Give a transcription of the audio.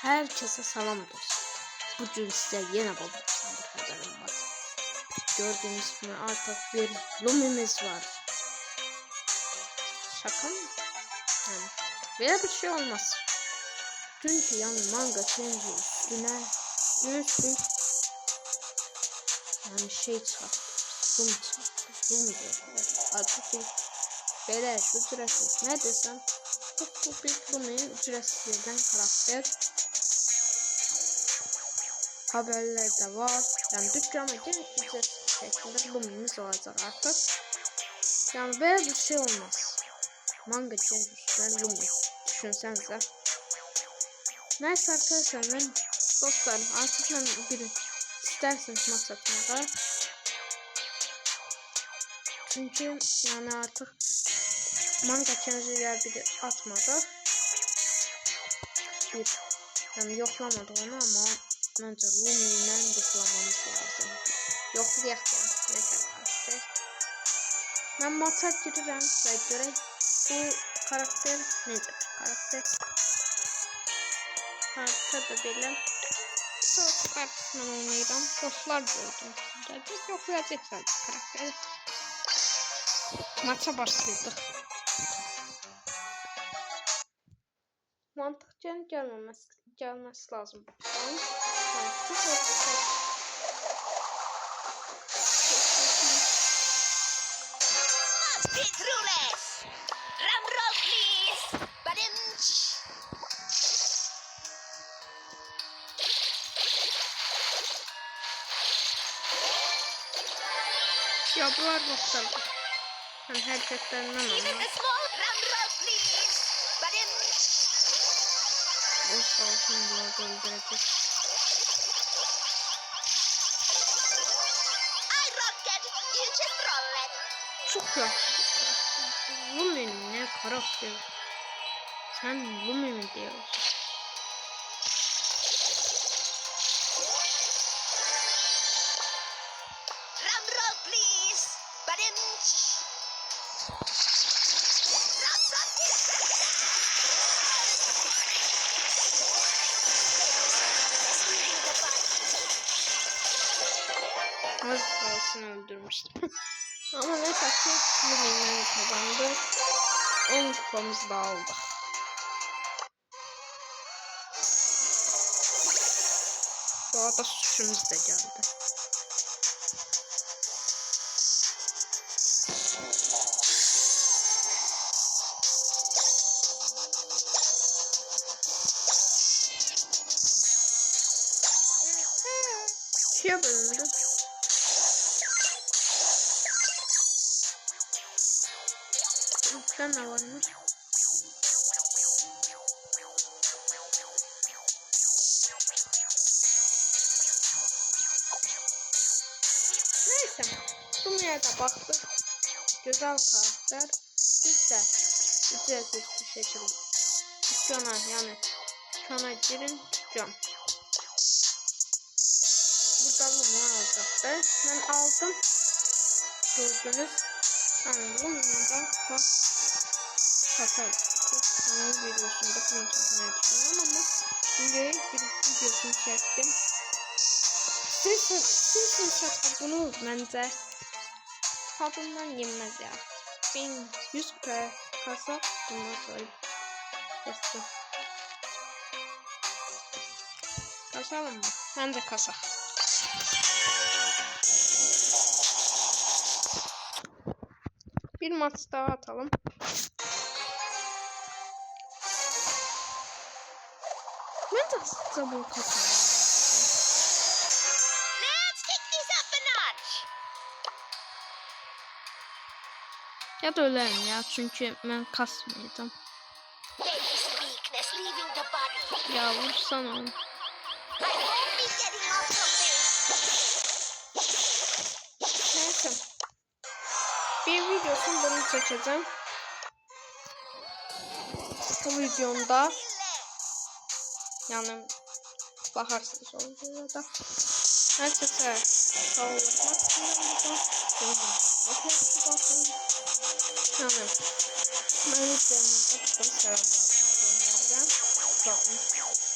Herkese salam dostlar. Bugün size yine babamdan bir haberim var. Gördüğünüz gibi artık bir Lumi'miz var. Şaka mı? Yani böyle bir şey olmaz. Çünkü yani manga change üstüne 100 yani şey çıkarttı. Lumi çıkarttı. Lumi diyor. Artık bir beleş ücretsiz ne desem bu bir Lumi ücretsizden karakter. Haberlerde var. Yani dükkana gene ücretsiz şekilde Lumi'miz olacak artık. Yani böyle bir şey olmaz. Manga çevirmişler Lumi. Düşünsenize. Neyse arkadaşlar ben dostlarım artık ben bir isterseniz maksatmada. Çünkü yani artık manga çeviriler bir atmadı. Bir yani yoklamadı onu ama bence Lumi'yle yoklamamız lazım. Yoklayak ya. Neyse arkadaşlar. Ben maça gireceğim ve göre bu karakter nedir? Karakter da böyle çok kartısından oynayacağım. Dostlar gördüm. Yoklayacaklar karakteri. Maça başladık. Mantıkça gelmesi lazım. Speed roulette. Drum roll, please. Badum. Ya bu var bakalım. Ben herkesten Even ama. a small drum roll, please. Badum. Of olsun burada öldürecek. I rocket. You just roll it. Çok yaşlı. Lumi ne karakter. Sen Lumi mi diyorsun? Drum roll, please. Badum. Az kalsın öldürmüştüm. Ama ne ki Lumi'den kazandı. 10 kupamızı da aldık. Bu arada suçumuz da geldi. İkiye bölündü. Üstten ne varmış? Neyse. Lumi'ye de baktık. Güzel karakter. Biz de ücretsiz bir şekilde dükkana girin dükkan. Burada Lumi alacaktı. Ben aldım. Gördünüz. Yani Lumi'den kasar. Onun videosunda bunu çekmeye düşünüyorum ama videoyu bir videosunu çektim. Siz bunu bence tadından yenmez ya. 1100 kasa bundan sonra kestim. Kasalım mı? Ben de kasa. Bir maç daha atalım. Ben de aslında bu kasalım. Let's kick this up a notch. Ya da ölerim ya çünkü ben kasmayacağım. There is weakness leaving the body. Ya vursana onu. I won't be getting off from this. Neyse. Bir videosunu bunu çekeceğim. Bu videomda yani bakarsınız oluyor da herkese sağlıkmak yani ben izleyenlere selamlar göndereceğim.